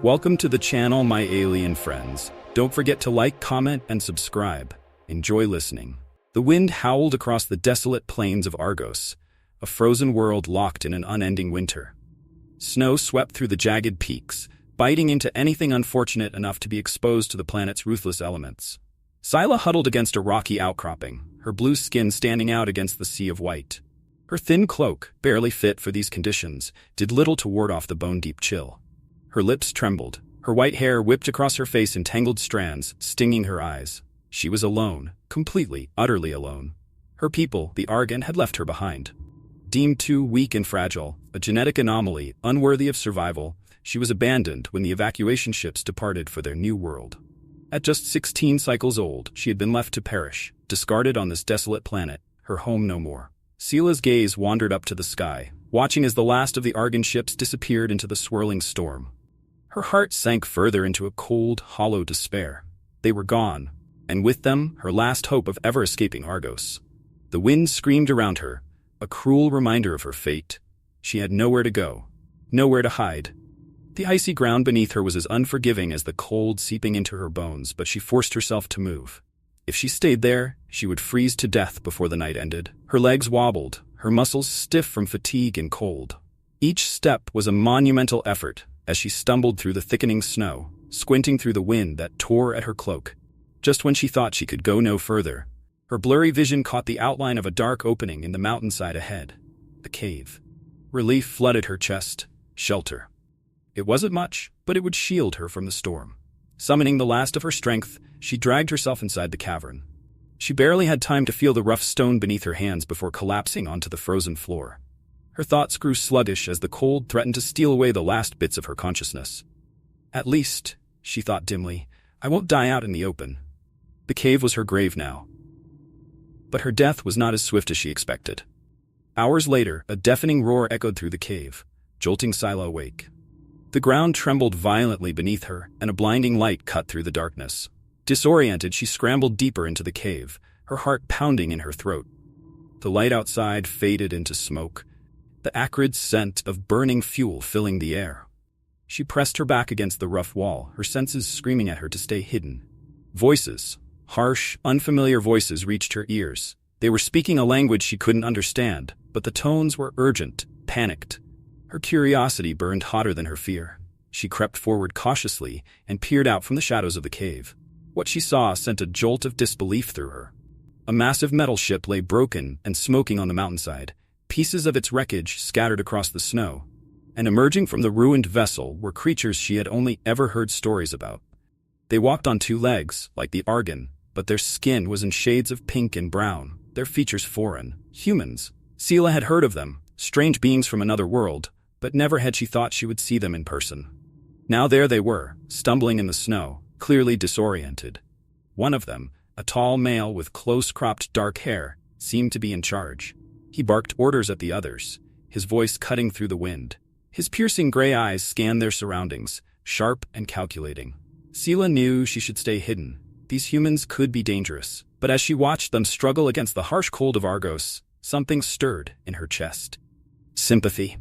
Welcome to the channel, my alien friends. Don't forget to like, comment, and subscribe. Enjoy listening. The wind howled across the desolate plains of Argos, a frozen world locked in an unending winter. Snow swept through the jagged peaks, biting into anything unfortunate enough to be exposed to the planet's ruthless elements. Scylla huddled against a rocky outcropping, her blue skin standing out against the sea of white. Her thin cloak, barely fit for these conditions, did little to ward off the bone-deep chill. Her lips trembled, her white hair whipped across her face in tangled strands, stinging her eyes. She was alone, completely, utterly alone. Her people, the Argon, had left her behind. Deemed too weak and fragile, a genetic anomaly, unworthy of survival, she was abandoned when the evacuation ships departed for their new world. At just 16 cycles old, she had been left to perish, discarded on this desolate planet, her home no more. Scylla's gaze wandered up to the sky, watching as the last of the Argon ships disappeared into the swirling storm. Her heart sank further into a cold, hollow despair. They were gone, and with them, her last hope of ever escaping Argos. The wind screamed around her, a cruel reminder of her fate. She had nowhere to go, nowhere to hide. The icy ground beneath her was as unforgiving as the cold seeping into her bones, but she forced herself to move. If she stayed there, she would freeze to death before the night ended. Her legs wobbled, her muscles stiff from fatigue and cold. Each step was a monumental effort as she stumbled through the thickening snow, squinting through the wind that tore at her cloak. Just when she thought she could go no further, her blurry vision caught the outline of a dark opening in the mountainside ahead. A cave. Relief flooded her chest. Shelter. It wasn't much, but it would shield her from the storm. Summoning the last of her strength, she dragged herself inside the cavern. She barely had time to feel the rough stone beneath her hands before collapsing onto the frozen floor. Her thoughts grew sluggish as the cold threatened to steal away the last bits of her consciousness. At least, she thought dimly, I won't die out in the open. The cave was her grave now. But her death was not as swift as she expected. Hours later, a deafening roar echoed through the cave, jolting Scylla awake. The ground trembled violently beneath her, and a blinding light cut through the darkness. Disoriented, she scrambled deeper into the cave, her heart pounding in her throat. The light outside faded into smoke, the acrid scent of burning fuel filling the air. She pressed her back against the rough wall, her senses screaming at her to stay hidden. Voices, harsh, unfamiliar voices reached her ears. They were speaking a language she couldn't understand, but the tones were urgent, panicked. Her curiosity burned hotter than her fear. She crept forward cautiously and peered out from the shadows of the cave. What she saw sent a jolt of disbelief through her. A massive metal ship lay broken and smoking on the mountainside, pieces of its wreckage scattered across the snow. And emerging from the ruined vessel were creatures she had only ever heard stories about. They walked on two legs, like the Argon, but their skin was in shades of pink and brown, their features foreign. Humans. Scylla had heard of them, strange beings from another world, but never had she thought she would see them in person. Now there they were, stumbling in the snow, clearly disoriented. One of them, a tall male with close-cropped dark hair, seemed to be in charge. He barked orders at the others, his voice cutting through the wind. His piercing gray eyes scanned their surroundings, sharp and calculating. Scylla knew she should stay hidden. These humans could be dangerous, but as she watched them struggle against the harsh cold of Argos, something stirred in her chest. Sympathy.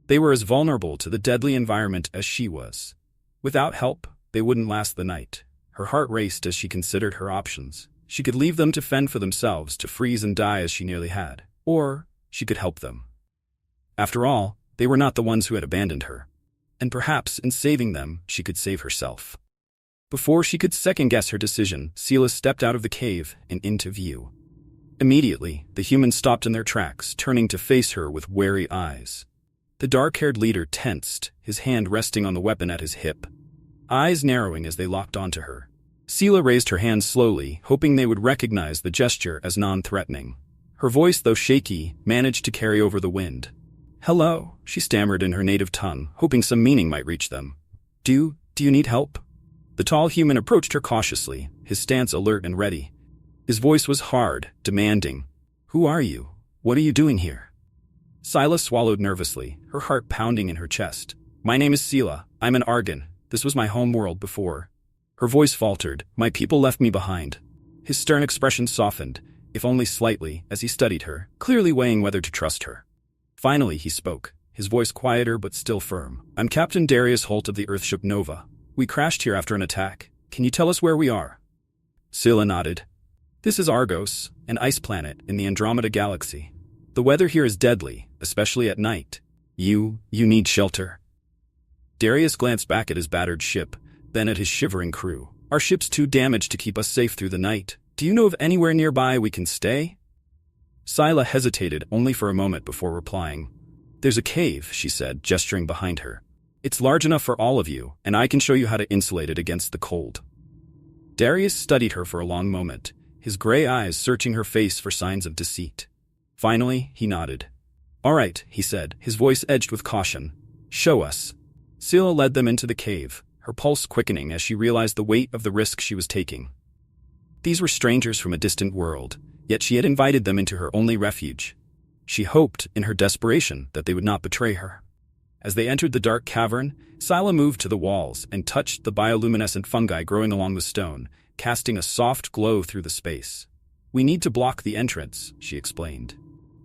They were as vulnerable to the deadly environment as she was. Without help, they wouldn't last the night. Her heart raced as she considered her options. She could leave them to fend for themselves, to freeze and die as she nearly had. Or she could help them. After all, they were not the ones who had abandoned her. And perhaps, in saving them, she could save herself. Before she could second-guess her decision, Scylla stepped out of the cave and into view. Immediately, the humans stopped in their tracks, turning to face her with wary eyes. The dark-haired leader tensed, his hand resting on the weapon at his hip, eyes narrowing as they locked onto her. Scylla raised her hand slowly, hoping they would recognize the gesture as non-threatening. Her voice, though shaky, managed to carry over the wind. "Hello," she stammered in her native tongue, hoping some meaning might reach them. Do you need help?" The tall human approached her cautiously, his stance alert and ready. His voice was hard, demanding. "Who are you? What are you doing here?" Scylla swallowed nervously, her heart pounding in her chest. "My name is Scylla. I'm an Argon. This was my home world before." Her voice faltered. "My people left me behind." His stern expression softened, if only slightly, as he studied her, clearly weighing whether to trust her. Finally he spoke, his voice quieter but still firm. "I'm Captain Darius Holt of the Earthship Nova. We crashed here after an attack. Can you tell us where we are?" Scylla nodded. "This is Argos, an ice planet in the Andromeda Galaxy. The weather here is deadly, especially at night. You need shelter." Darius glanced back at his battered ship, then at his shivering crew. "Our ship's too damaged to keep us safe through the night. Do you know of anywhere nearby we can stay?" Scylla hesitated only for a moment before replying. "There's a cave," she said, gesturing behind her. "It's large enough for all of you, and I can show you how to insulate it against the cold." Darius studied her for a long moment, his gray eyes searching her face for signs of deceit. Finally, he nodded. "All right," he said, his voice edged with caution. "Show us." Scylla led them into the cave, her pulse quickening as she realized the weight of the risk she was taking. These were strangers from a distant world, yet she had invited them into her only refuge. She hoped, in her desperation, that they would not betray her. As they entered the dark cavern, Scylla moved to the walls and touched the bioluminescent fungi growing along the stone, casting a soft glow through the space. "We need to block the entrance," she explained.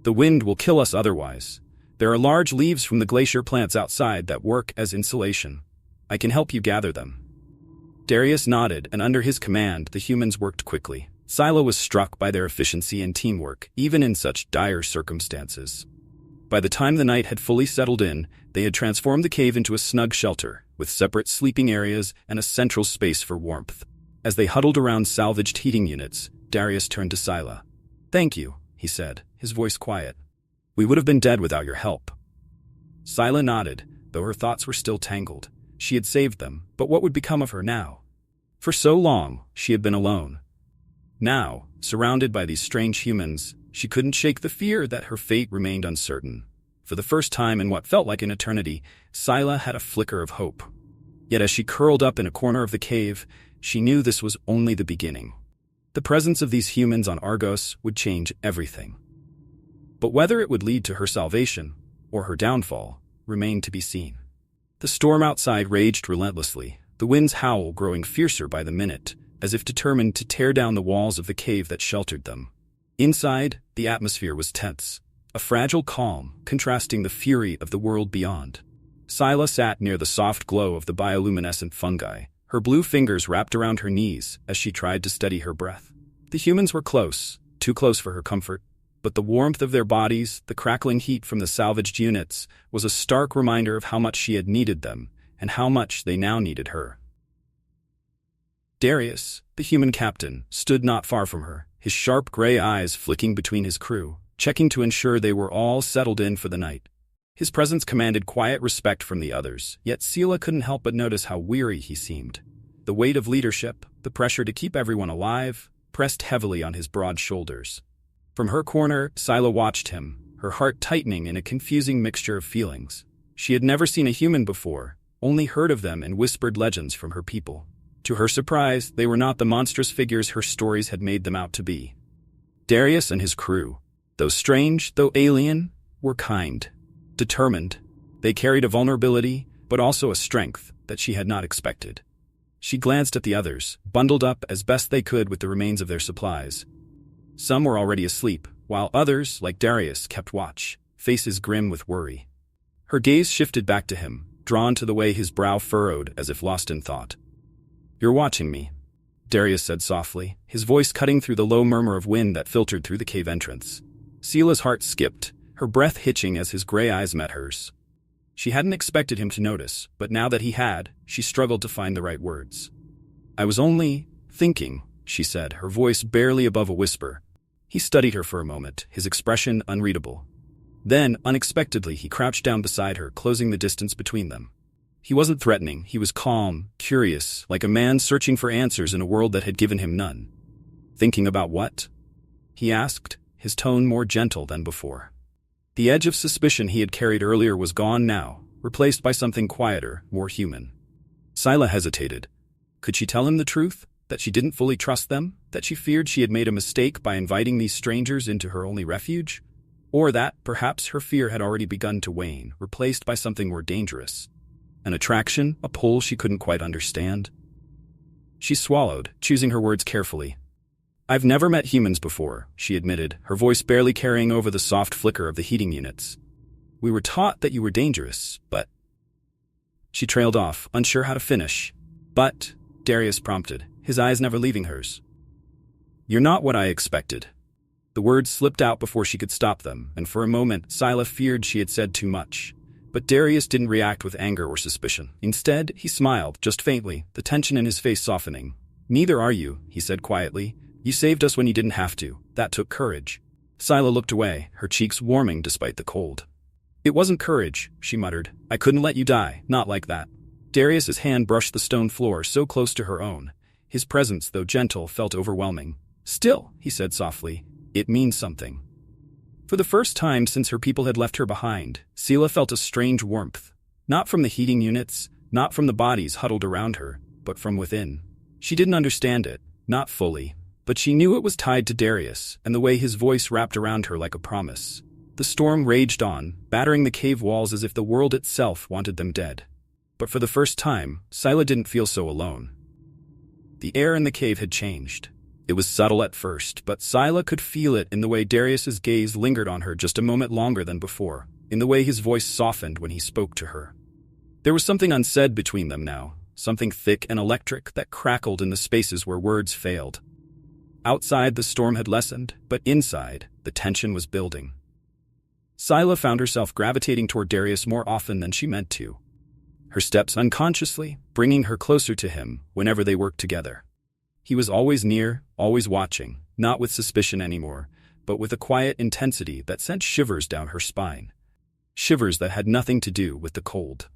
"The wind will kill us otherwise. There are large leaves from the glacier plants outside that work as insulation. I can help you gather them." Darius nodded, and under his command, the humans worked quickly. Scylla was struck by their efficiency and teamwork, even in such dire circumstances. By the time the night had fully settled in, they had transformed the cave into a snug shelter, with separate sleeping areas and a central space for warmth. As they huddled around salvaged heating units, Darius turned to Scylla. "Thank you," he said, his voice quiet. "We would have been dead without your help." Scylla nodded, though her thoughts were still tangled. She had saved them, but what would become of her now? For so long, she had been alone. Now, surrounded by these strange humans, she couldn't shake the fear that her fate remained uncertain. For the first time in what felt like an eternity, Scylla had a flicker of hope. Yet as she curled up in a corner of the cave, she knew this was only the beginning. The presence of these humans on Argos would change everything. But whether it would lead to her salvation, or her downfall, remained to be seen. The storm outside raged relentlessly, the wind's howl growing fiercer by the minute, as if determined to tear down the walls of the cave that sheltered them. Inside, the atmosphere was tense, a fragile calm contrasting the fury of the world beyond. Scylla sat near the soft glow of the bioluminescent fungi, her blue fingers wrapped around her knees as she tried to steady her breath. The humans were close, too close for her comfort, but the warmth of their bodies, the crackling heat from the salvaged units, was a stark reminder of how much she had needed them, and how much they now needed her. Darius, the human captain, stood not far from her, his sharp gray eyes flicking between his crew, checking to ensure they were all settled in for the night. His presence commanded quiet respect from the others, yet Scylla couldn't help but notice how weary he seemed. The weight of leadership, the pressure to keep everyone alive, pressed heavily on his broad shoulders. From her corner, Scylla watched him, her heart tightening in a confusing mixture of feelings. She had never seen a human before, only heard of them in whispered legends from her people. To her surprise, they were not the monstrous figures her stories had made them out to be. Darius and his crew, though strange, though alien, were kind, determined. They carried a vulnerability, but also a strength that she had not expected. She glanced at the others, bundled up as best they could with the remains of their supplies. Some were already asleep, while others, like Darius, kept watch, faces grim with worry. Her gaze shifted back to him, drawn to the way his brow furrowed as if lost in thought. "You're watching me," Darius said softly, his voice cutting through the low murmur of wind that filtered through the cave entrance. Scylla's heart skipped, her breath hitching as his gray eyes met hers. She hadn't expected him to notice, but now that he had, she struggled to find the right words. "I was only thinking," she said, her voice barely above a whisper. He studied her for a moment, his expression unreadable. Then, unexpectedly, he crouched down beside her, closing the distance between them. He wasn't threatening, he was calm, curious, like a man searching for answers in a world that had given him none. "Thinking about what?" he asked, his tone more gentle than before. The edge of suspicion he had carried earlier was gone now, replaced by something quieter, more human. Scylla hesitated. Could she tell him the truth? That she didn't fully trust them? That she feared she had made a mistake by inviting these strangers into her only refuge? Or that, perhaps, her fear had already begun to wane, replaced by something more dangerous? An attraction, a pull she couldn't quite understand? She swallowed, choosing her words carefully. "I've never met humans before," she admitted, her voice barely carrying over the soft flicker of the heating units. We were taught that you were dangerous, but—" She trailed off, unsure how to finish. "But," Darius prompted, his eyes never leaving hers. "You're not what I expected." The words slipped out before she could stop them, and for a moment, Scylla feared she had said too much. But Darius didn't react with anger or suspicion. Instead, he smiled, just faintly, the tension in his face softening. "Neither are you," he said quietly. "You saved us when you didn't have to. That took courage." Scylla looked away, her cheeks warming despite the cold. "It wasn't courage," she muttered. "I couldn't let you die, not like that." Darius's hand brushed the stone floor so close to her own. His presence, though gentle, felt overwhelming. "Still," he said softly, "it means something." For the first time since her people had left her behind, Scylla felt a strange warmth. Not from the heating units, not from the bodies huddled around her, but from within. She didn't understand it, not fully, but she knew it was tied to Darius and the way his voice wrapped around her like a promise. The storm raged on, battering the cave walls as if the world itself wanted them dead. But for the first time, Scylla didn't feel so alone. The air in the cave had changed. It was subtle at first, but Scylla could feel it in the way Darius's gaze lingered on her just a moment longer than before, in the way his voice softened when he spoke to her. There was something unsaid between them now, something thick and electric that crackled in the spaces where words failed. Outside, the storm had lessened, but inside, the tension was building. Scylla found herself gravitating toward Darius more often than she meant to. Her steps unconsciously, bringing her closer to him whenever they worked together. He was always near, always watching, not with suspicion anymore, but with a quiet intensity that sent shivers down her spine. Shivers that had nothing to do with the cold.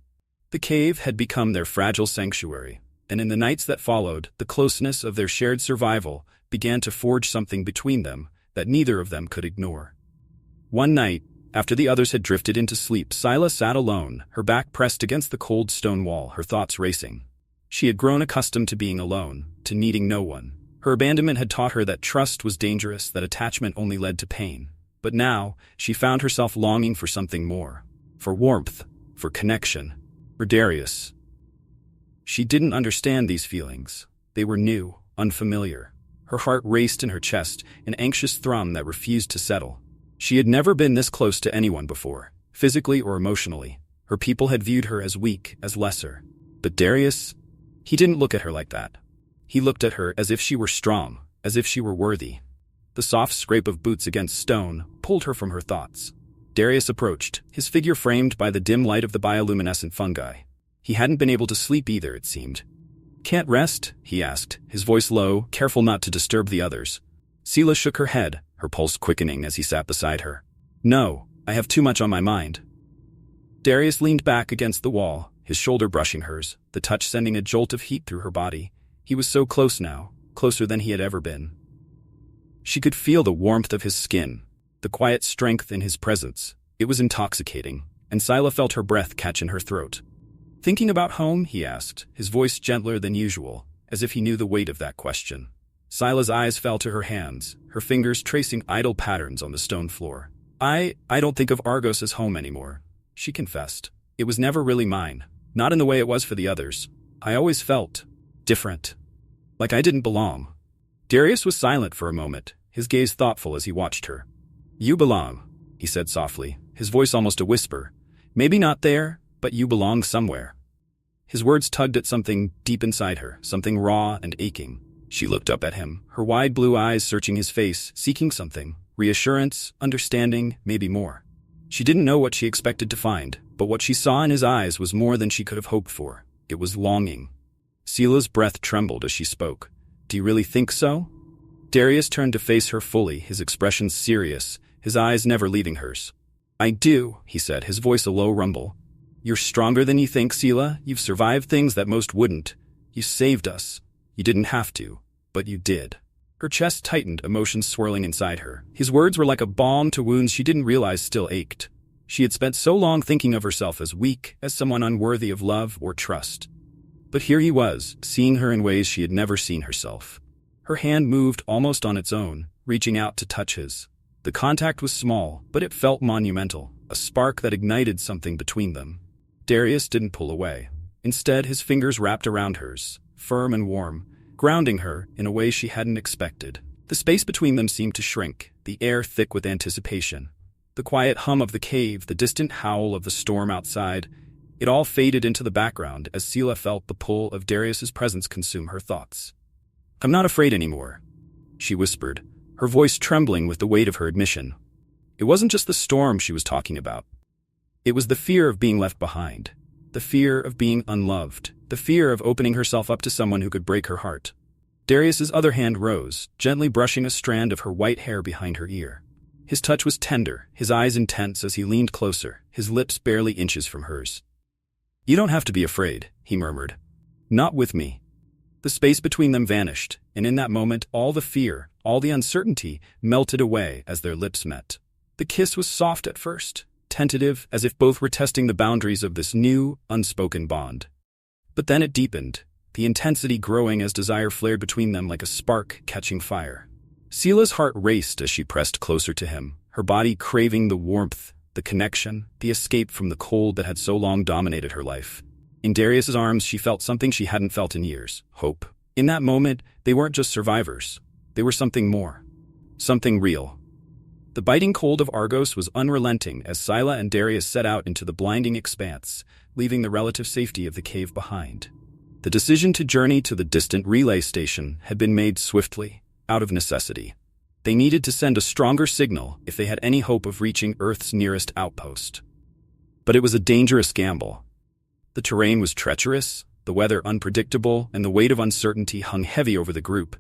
The cave had become their fragile sanctuary, and in the nights that followed, the closeness of their shared survival began to forge something between them that neither of them could ignore. One night, after the others had drifted into sleep, Scylla sat alone, her back pressed against the cold stone wall, her thoughts racing. She had grown accustomed to being alone, to needing no one. Her abandonment had taught her that trust was dangerous, that attachment only led to pain. But now, she found herself longing for something more. For warmth, for connection, for Darius. She didn't understand these feelings. They were new, unfamiliar. Her heart raced in her chest, an anxious thrum that refused to settle. She had never been this close to anyone before, physically or emotionally. Her people had viewed her as weak, as lesser. But Darius, he didn't look at her like that. He looked at her as if she were strong, as if she were worthy. The soft scrape of boots against stone pulled her from her thoughts. Darius approached, his figure framed by the dim light of the bioluminescent fungi. He hadn't been able to sleep either, it seemed. "Can't rest?" he asked, his voice low, careful not to disturb the others. Scylla shook her head, her pulse quickening as he sat beside her. "No, I have too much on my mind." Darius leaned back against the wall, his shoulder brushing hers, the touch sending a jolt of heat through her body. He was so close now, closer than he had ever been. She could feel the warmth of his skin, the quiet strength in his presence. It was intoxicating, and Scylla felt her breath catch in her throat. "Thinking about home?" he asked, his voice gentler than usual, as if he knew the weight of that question. Scylla's eyes fell to her hands, her fingers tracing idle patterns on the stone floor. I don't think of Argos as home anymore," she confessed. "It was never really mine, not in the way it was for the others. I always felt different, like I didn't belong." Darius was silent for a moment, his gaze thoughtful as he watched her. "You belong," he said softly, his voice almost a whisper. "Maybe not there, but you belong somewhere." His words tugged at something deep inside her, something raw and aching. She looked up at him, her wide blue eyes searching his face, seeking something. Reassurance, understanding, maybe more. She didn't know what she expected to find, but what she saw in his eyes was more than she could have hoped for. It was longing. Scylla's breath trembled as she spoke. "Do you really think so?" Darius turned to face her fully, his expression serious, his eyes never leaving hers. "I do," he said, his voice a low rumble. "You're stronger than you think, Scylla. You've survived things that most wouldn't. You saved us. You didn't have to, but you did." Her chest tightened, emotions swirling inside her. His words were like a balm to wounds she didn't realize still ached. She had spent so long thinking of herself as weak, as someone unworthy of love or trust. But here he was, seeing her in ways she had never seen herself. Her hand moved almost on its own, reaching out to touch his. The contact was small, but it felt monumental, a spark that ignited something between them. Darius didn't pull away. Instead, his fingers wrapped around hers, firm and warm, grounding her in a way she hadn't expected. The space between them seemed to shrink, the air thick with anticipation. The quiet hum of the cave, the distant howl of the storm outside, it all faded into the background as Sela felt the pull of Darius's presence consume her thoughts. "I'm not afraid anymore," she whispered, her voice trembling with the weight of her admission. It wasn't just the storm she was talking about. It was the fear of being left behind, the fear of being unloved, the fear of opening herself up to someone who could break her heart. Darius's other hand rose, gently brushing a strand of her white hair behind her ear. His touch was tender, his eyes intense as he leaned closer, his lips barely inches from hers. "You don't have to be afraid," he murmured. "Not with me." The space between them vanished, and in that moment all the fear, all the uncertainty, melted away as their lips met. The kiss was soft at first, tentative, as if both were testing the boundaries of this new, unspoken bond. But then it deepened, the intensity growing as desire flared between them like a spark catching fire. Sela's heart raced as she pressed closer to him, her body craving the warmth, the connection, the escape from the cold that had so long dominated her life. In Darius's arms, she felt something she hadn't felt in years: hope. In that moment, they weren't just survivors. They were something more. Something real. The biting cold of Argos was unrelenting as Sila and Darius set out into the blinding expanse, leaving the relative safety of the cave behind. The decision to journey to the distant relay station had been made swiftly, out of necessity. They needed to send a stronger signal if they had any hope of reaching Earth's nearest outpost. But it was a dangerous gamble. The terrain was treacherous, the weather unpredictable, and the weight of uncertainty hung heavy over the group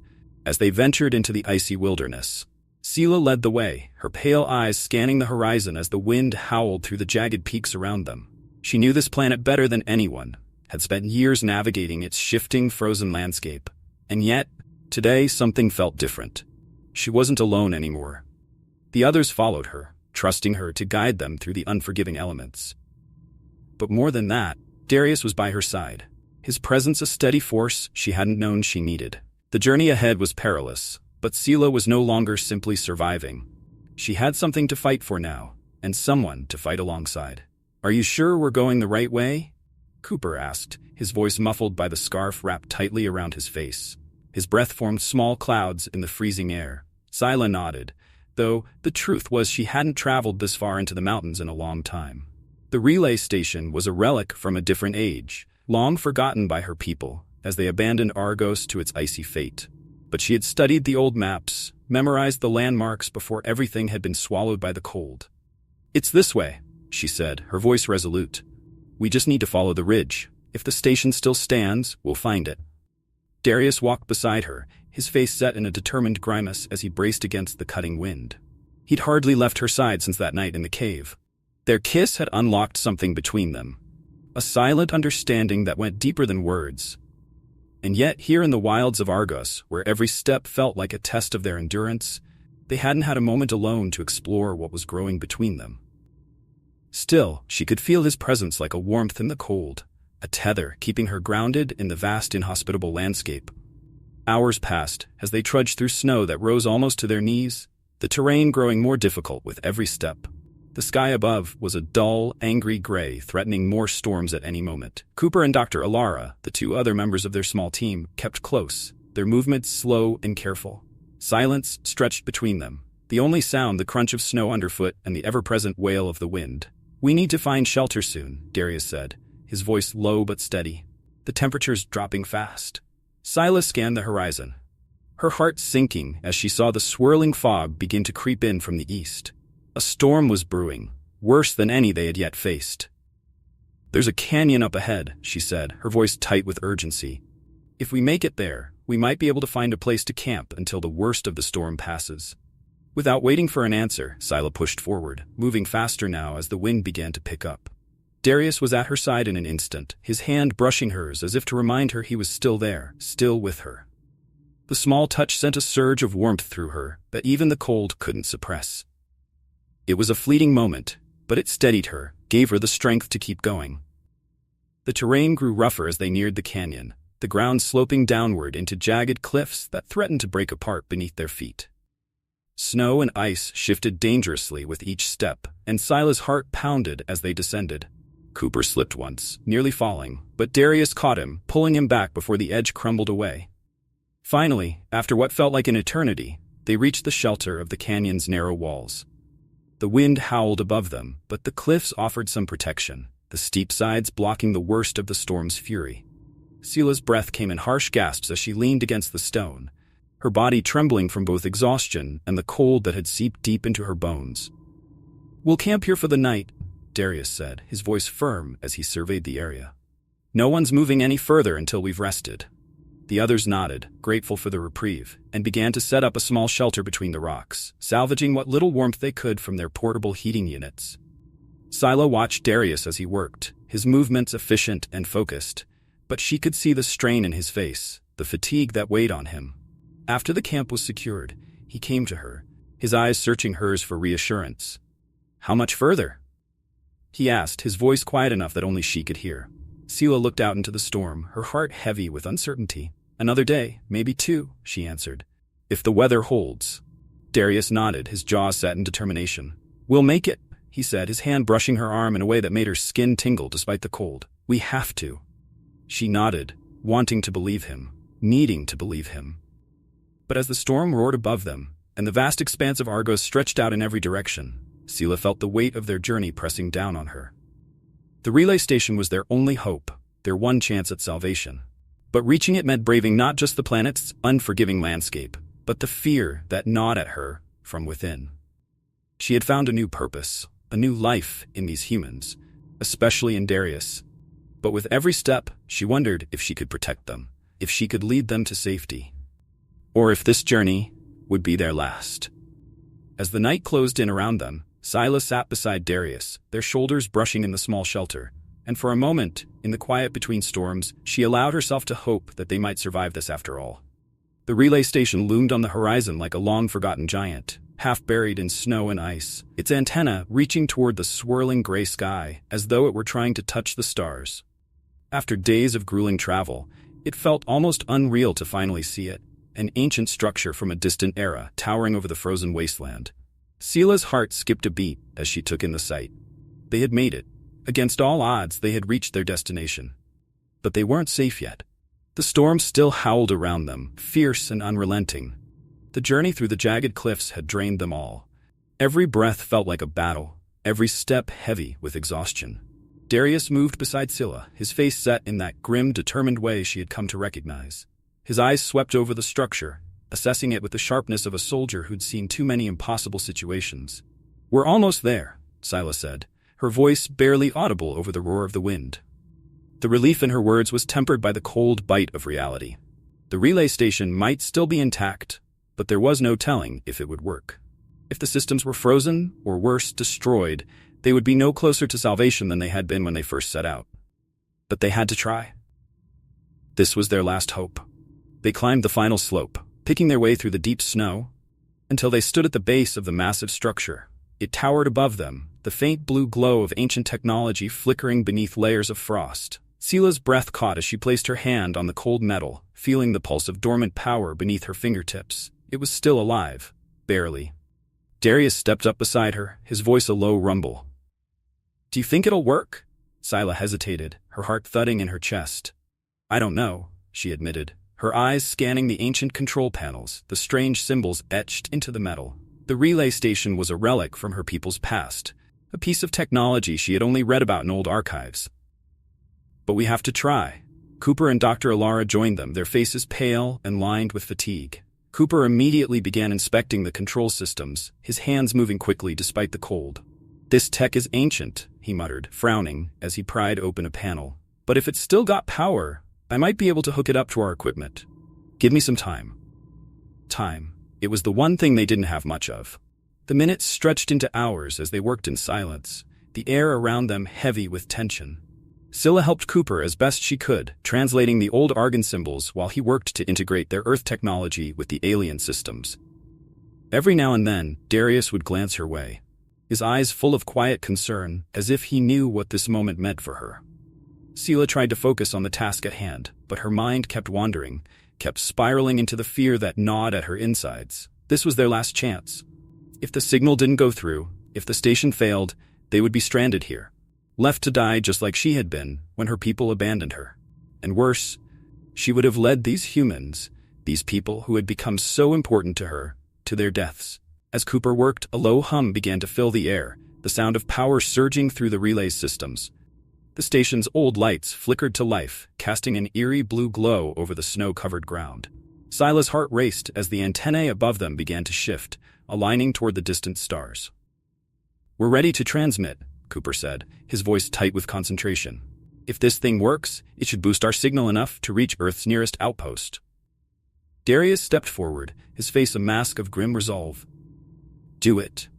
as they ventured into the icy wilderness. Sela led the way, her pale eyes scanning the horizon as the wind howled through the jagged peaks around them. She knew this planet better than anyone, had spent years navigating its shifting, frozen landscape. And yet, today something felt different. She wasn't alone anymore. The others followed her, trusting her to guide them through the unforgiving elements. But more than that, Darius was by her side, his presence a steady force she hadn't known she needed. The journey ahead was perilous, but Sela was no longer simply surviving. She had something to fight for now, and someone to fight alongside. "Are you sure we're going the right way?" Cooper asked, his voice muffled by the scarf wrapped tightly around his face. His breath formed small clouds in the freezing air. Sila nodded, though the truth was she hadn't traveled this far into the mountains in a long time. The relay station was a relic from a different age, long forgotten by her people, as they abandoned Argos to its icy fate. But she had studied the old maps, memorized the landmarks before everything had been swallowed by the cold. "It's this way," she said, her voice resolute. "We just need to follow the ridge. If the station still stands, we'll find it." Darius walked beside her, his face set in a determined grimace as he braced against the cutting wind. He'd hardly left her side since that night in the cave. Their kiss had unlocked something between them, a silent understanding that went deeper than words. And yet, here in the wilds of Argos, where every step felt like a test of their endurance, they hadn't had a moment alone to explore what was growing between them. Still, she could feel his presence like a warmth in the cold, a tether keeping her grounded in the vast, inhospitable landscape. Hours passed as they trudged through snow that rose almost to their knees, the terrain growing more difficult with every step. The sky above was a dull, angry gray, threatening more storms at any moment. Cooper and Dr. Alara, the two other members of their small team, kept close, their movements slow and careful. Silence stretched between them, the only sound the crunch of snow underfoot and the ever-present wail of the wind. "We need to find shelter soon," Darius said, his voice low but steady. "The temperature's dropping fast." Silas scanned the horizon, her heart sinking as she saw the swirling fog begin to creep in from the east. A storm was brewing, worse than any they had yet faced. "There's a canyon up ahead," she said, her voice tight with urgency. "If we make it there, we might be able to find a place to camp until the worst of the storm passes." Without waiting for an answer, Sila pushed forward, moving faster now as the wind began to pick up. Darius was at her side in an instant, his hand brushing hers as if to remind her he was still there, still with her. The small touch sent a surge of warmth through her that even the cold couldn't suppress. It was a fleeting moment, but it steadied her, gave her the strength to keep going. The terrain grew rougher as they neared the canyon, the ground sloping downward into jagged cliffs that threatened to break apart beneath their feet. Snow and ice shifted dangerously with each step, and Sila's heart pounded as they descended. Cooper slipped once, nearly falling, but Darius caught him, pulling him back before the edge crumbled away. Finally, after what felt like an eternity, they reached the shelter of the canyon's narrow walls. The wind howled above them, but the cliffs offered some protection, the steep sides blocking the worst of the storm's fury. Scylla's breath came in harsh gasps as she leaned against the stone, her body trembling from both exhaustion and the cold that had seeped deep into her bones. "We'll camp here for the night," Darius said, his voice firm as he surveyed the area. "No one's moving any further until we've rested." The others nodded, grateful for the reprieve, and began to set up a small shelter between the rocks, salvaging what little warmth they could from their portable heating units. Scylla watched Darius as he worked, his movements efficient and focused, but she could see the strain in his face, the fatigue that weighed on him. After the camp was secured, he came to her, his eyes searching hers for reassurance. "How much further?" he asked, his voice quiet enough that only she could hear. Scylla looked out into the storm, her heart heavy with uncertainty. "Another day, maybe 2, she answered. "If the weather holds." Darius nodded, his jaw set in determination. "We'll make it," he said, his hand brushing her arm in a way that made her skin tingle despite the cold. "We have to." She nodded, wanting to believe him, needing to believe him. But as the storm roared above them, and the vast expanse of Argos stretched out in every direction, Scylla felt the weight of their journey pressing down on her. The relay station was their only hope, their one chance at salvation. But reaching it meant braving not just the planet's unforgiving landscape, but the fear that gnawed at her from within. She had found a new purpose, a new life in these humans, especially in Darius. But with every step, she wondered if she could protect them, if she could lead them to safety. Or if this journey would be their last. As the night closed in around them, Scylla sat beside Darius, their shoulders brushing in the small shelter, and for a moment, in the quiet between storms, she allowed herself to hope that they might survive this after all. The relay station loomed on the horizon like a long-forgotten giant, half buried in snow and ice, its antenna reaching toward the swirling gray sky as though it were trying to touch the stars. After days of grueling travel, it felt almost unreal to finally see it, an ancient structure from a distant era towering over the frozen wasteland. Scylla's heart skipped a beat as she took in the sight. They had made it. Against all odds, they had reached their destination. But they weren't safe yet. The storm still howled around them, fierce and unrelenting. The journey through the jagged cliffs had drained them all. Every breath felt like a battle, every step heavy with exhaustion. Darius moved beside Scylla, his face set in that grim, determined way she had come to recognize. His eyes swept over the structure, assessing it with the sharpness of a soldier who'd seen too many impossible situations. "We're almost there," Scylla said, her voice barely audible over the roar of the wind. The relief in her words was tempered by the cold bite of reality. The relay station might still be intact, but there was no telling if it would work. If the systems were frozen, or worse, destroyed, they would be no closer to salvation than they had been when they first set out. But they had to try. This was their last hope. They climbed the final slope, picking their way through the deep snow, until they stood at the base of the massive structure. It towered above them, the faint blue glow of ancient technology flickering beneath layers of frost. Scylla's breath caught as she placed her hand on the cold metal, feeling the pulse of dormant power beneath her fingertips. It was still alive, barely. Darius stepped up beside her, his voice a low rumble. "Do you think it'll work?" Scylla hesitated, her heart thudding in her chest. "I don't know," she admitted, her eyes scanning the ancient control panels, the strange symbols etched into the metal. The relay station was a relic from her people's past, a piece of technology she had only read about in old archives. "But we have to try." Cooper and Dr. Alara joined them, their faces pale and lined with fatigue. Cooper immediately began inspecting the control systems, his hands moving quickly despite the cold. "This tech is ancient," he muttered, frowning as he pried open a panel. "But if it's still got power, I might be able to hook it up to our equipment. Give me some time." Time. It was the one thing they didn't have much of. The minutes stretched into hours as they worked in silence, the air around them heavy with tension. Scylla helped Cooper as best she could, translating the old Argon symbols while he worked to integrate their Earth technology with the alien systems. Every now and then, Darius would glance her way, his eyes full of quiet concern, as if he knew what this moment meant for her. Scylla tried to focus on the task at hand, but her mind kept wandering, kept spiraling into the fear that gnawed at her insides. This was their last chance. If the signal didn't go through, if the station failed, they would be stranded here, left to die just like she had been when her people abandoned her. And worse, she would have led these humans, these people who had become so important to her, to their deaths. As Cooper worked, a low hum began to fill the air, the sound of power surging through the relay systems. The station's old lights flickered to life, casting an eerie blue glow over the snow-covered ground. Sila's heart raced as the antennae above them began to shift, aligning toward the distant stars. "We're ready to transmit," Cooper said, his voice tight with concentration. "If this thing works, it should boost our signal enough to reach Earth's nearest outpost." Darius stepped forward, his face a mask of grim resolve. "Do it."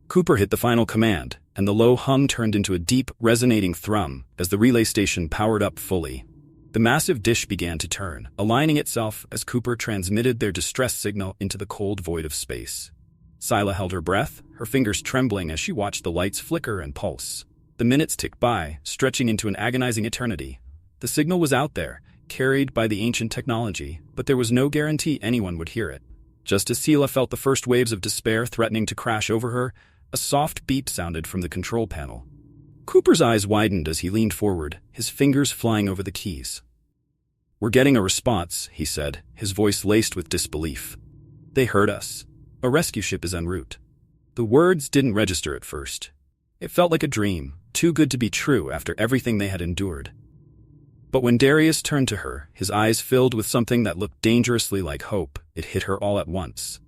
Cooper hit the final command, and the low hum turned into a deep, resonating thrum as the relay station powered up fully. The massive dish began to turn, aligning itself as Cooper transmitted their distress signal into the cold void of space. Sila held her breath, her fingers trembling as she watched the lights flicker and pulse. The minutes ticked by, stretching into an agonizing eternity. The signal was out there, carried by the ancient technology, but there was no guarantee anyone would hear it. Just as Sila felt the first waves of despair threatening to crash over her, a soft beep sounded from the control panel. Cooper's eyes widened as he leaned forward, his fingers flying over the keys. "We're getting a response," he said, his voice laced with disbelief. "They heard us. A rescue ship is en route." The words didn't register at first. It felt like a dream, too good to be true after everything they had endured. But when Darius turned to her, his eyes filled with something that looked dangerously like hope, it hit her all at once.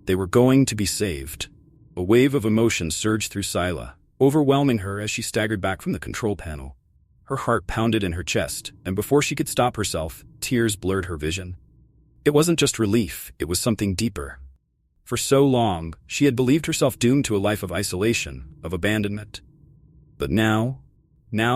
They were going to be saved. A wave of emotion surged through Sila, overwhelming her as she staggered back from the control panel. Her heart pounded in her chest, and before she could stop herself, tears blurred her vision. It wasn't just relief, it was something deeper. For so long, she had believed herself doomed to a life of isolation, of abandonment. But now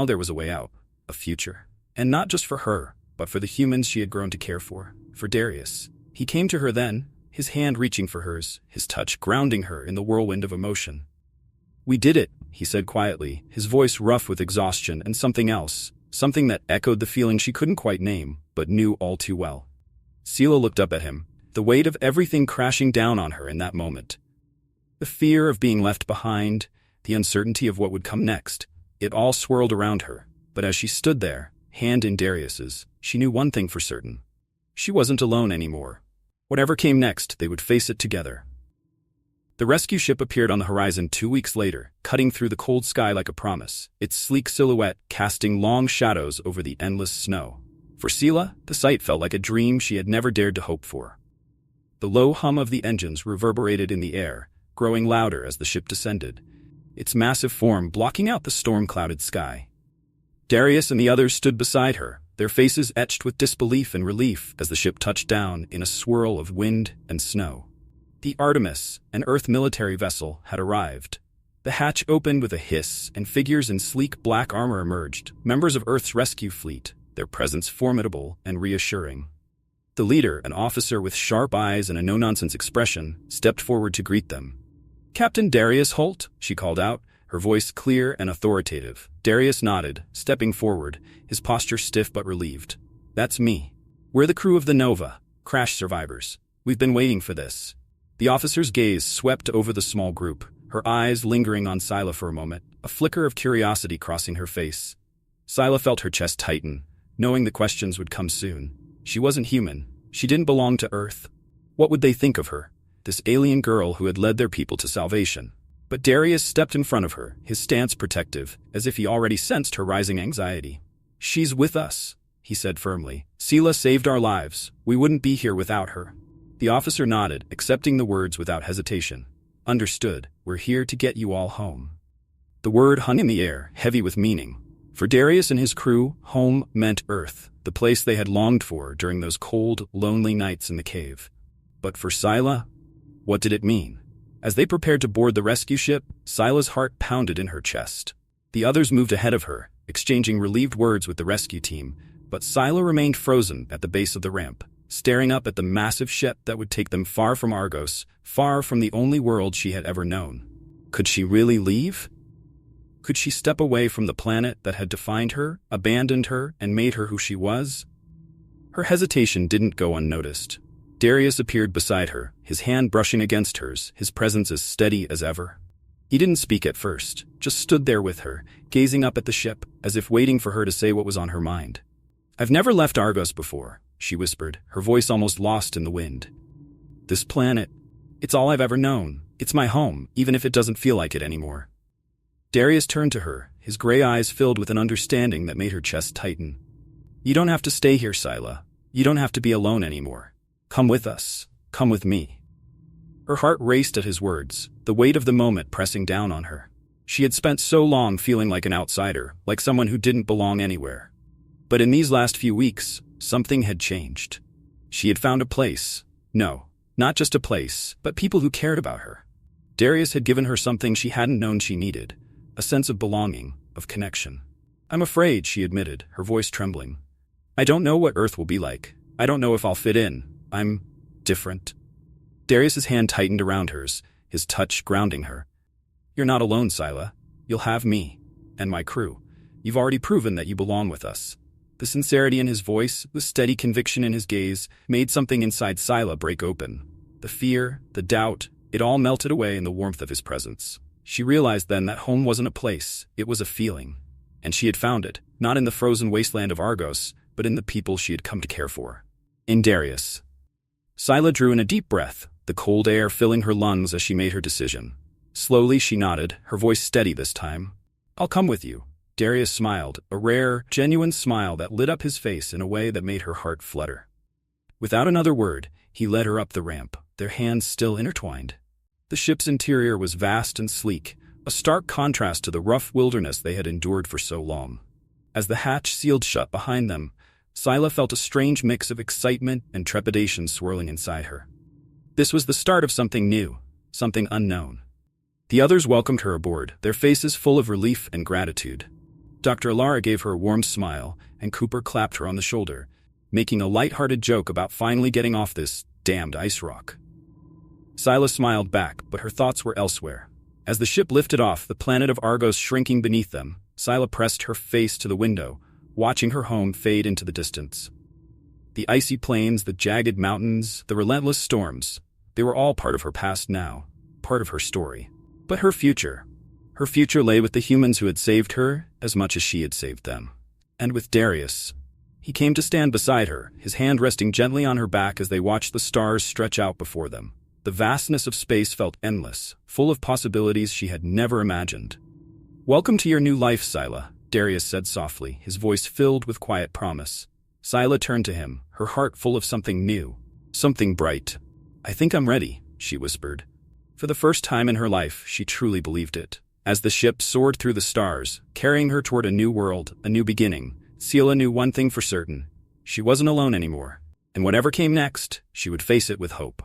there was a way out, a future. And not just for her, but for the humans she had grown to care for Darius. He came to her then, his hand reaching for hers, his touch grounding her in the whirlwind of emotion. "We did it," he said quietly, his voice rough with exhaustion and something else, something that echoed the feeling she couldn't quite name, but knew all too well. Sila looked up at him, the weight of everything crashing down on her in that moment. The fear of being left behind, the uncertainty of what would come next, it all swirled around her, but as she stood there, hand in Darius's, she knew one thing for certain. She wasn't alone anymore. Whatever came next, they would face it together. The rescue ship appeared on the horizon 2 weeks later, cutting through the cold sky like a promise, its sleek silhouette casting long shadows over the endless snow. For Sila, the sight felt like a dream she had never dared to hope for. The low hum of the engines reverberated in the air, growing louder as the ship descended, its massive form blocking out the storm-clouded sky. Darius and the others stood beside her, their faces etched with disbelief and relief as the ship touched down in a swirl of wind and snow. The Artemis, an Earth military vessel, had arrived. The hatch opened with a hiss, and figures in sleek black armor emerged, members of Earth's rescue fleet, their presence formidable and reassuring. The leader, an officer with sharp eyes and a no-nonsense expression, stepped forward to greet them. "Captain Darius Holt," she called out, her voice clear and authoritative. Darius nodded, stepping forward, his posture stiff but relieved. "That's me. We're the crew of the Nova, crash survivors. We've been waiting for this." The officer's gaze swept over the small group, her eyes lingering on Sila for a moment, a flicker of curiosity crossing her face. Sila felt her chest tighten, knowing the questions would come soon. She wasn't human. She didn't belong to Earth. What would they think of her, this alien girl who had led their people to salvation? But Darius stepped in front of her, his stance protective, as if he already sensed her rising anxiety. "She's with us," he said firmly. "Sila saved our lives. We wouldn't be here without her." The officer nodded, accepting the words without hesitation. "Understood. We're here to get you all home." The word hung in the air, heavy with meaning. For Darius and his crew, home meant Earth, the place they had longed for during those cold, lonely nights in the cave. But for Sila, what did it mean? As they prepared to board the rescue ship, Sila's heart pounded in her chest. The others moved ahead of her, exchanging relieved words with the rescue team, but Sila remained frozen at the base of the ramp, staring up at the massive ship that would take them far from Argos, far from the only world she had ever known. Could she really leave? Could she step away from the planet that had defined her, abandoned her, and made her who she was? Her hesitation didn't go unnoticed. Darius appeared beside her, his hand brushing against hers, his presence as steady as ever. He didn't speak at first, just stood there with her, gazing up at the ship, as if waiting for her to say what was on her mind. "I've never left Argos before," she whispered, her voice almost lost in the wind. "This planet, it's all I've ever known. It's my home, even if it doesn't feel like it anymore. Darius turned to her, his gray eyes filled with an understanding that made her chest tighten. You don't have to stay here, Scylla. You don't have to be alone anymore. Come with us. Come with me. Her heart raced at his words, the weight of the moment pressing down on her. She had spent so long feeling like an outsider, like someone who didn't belong anywhere. But in these last few weeks, something had changed. She had found a place. No, not just a place, but people who cared about her. Darius had given her something she hadn't known she needed, a sense of belonging, of connection. I'm afraid, she admitted, her voice trembling. I don't know what Earth will be like. I don't know if I'll fit in. I'm different. Darius's hand tightened around hers, his touch grounding her. You're not alone, Scylla. You'll have me. And my crew. You've already proven that you belong with us. The sincerity in his voice, the steady conviction in his gaze, made something inside Scylla break open. The fear, the doubt, it all melted away in the warmth of his presence. She realized then that home wasn't a place, it was a feeling. And she had found it, not in the frozen wasteland of Argos, but in the people she had come to care for. In Darius. Scylla drew in a deep breath, the cold air filling her lungs as she made her decision. Slowly she nodded, her voice steady this time. I'll come with you. Darius smiled, a rare, genuine smile that lit up his face in a way that made her heart flutter. Without another word, he led her up the ramp, their hands still intertwined. The ship's interior was vast and sleek, a stark contrast to the rough wilderness they had endured for so long. As the hatch sealed shut behind them, Scylla felt a strange mix of excitement and trepidation swirling inside her. This was the start of something new, something unknown. The others welcomed her aboard, their faces full of relief and gratitude. Dr. Alara gave her a warm smile, and Cooper clapped her on the shoulder, making a light-hearted joke about finally getting off this damned ice rock. Scylla smiled back, but her thoughts were elsewhere. As the ship lifted off, the planet of Argos shrinking beneath them, Scylla pressed her face to the window, watching her home fade into the distance. The icy plains, the jagged mountains, the relentless storms, they were all part of her past now, part of her story. But her future lay with the humans who had saved her as much as she had saved them. And with Darius, he came to stand beside her, his hand resting gently on her back as they watched the stars stretch out before them. The vastness of space felt endless, full of possibilities she had never imagined. Welcome to your new life, Scylla, Darius said softly, his voice filled with quiet promise. Scylla turned to him, her heart full of something new, something bright. I think I'm ready, she whispered. For the first time in her life, she truly believed it. As the ship soared through the stars, carrying her toward a new world, a new beginning, Scylla knew one thing for certain. She wasn't alone anymore. And whatever came next, she would face it with hope.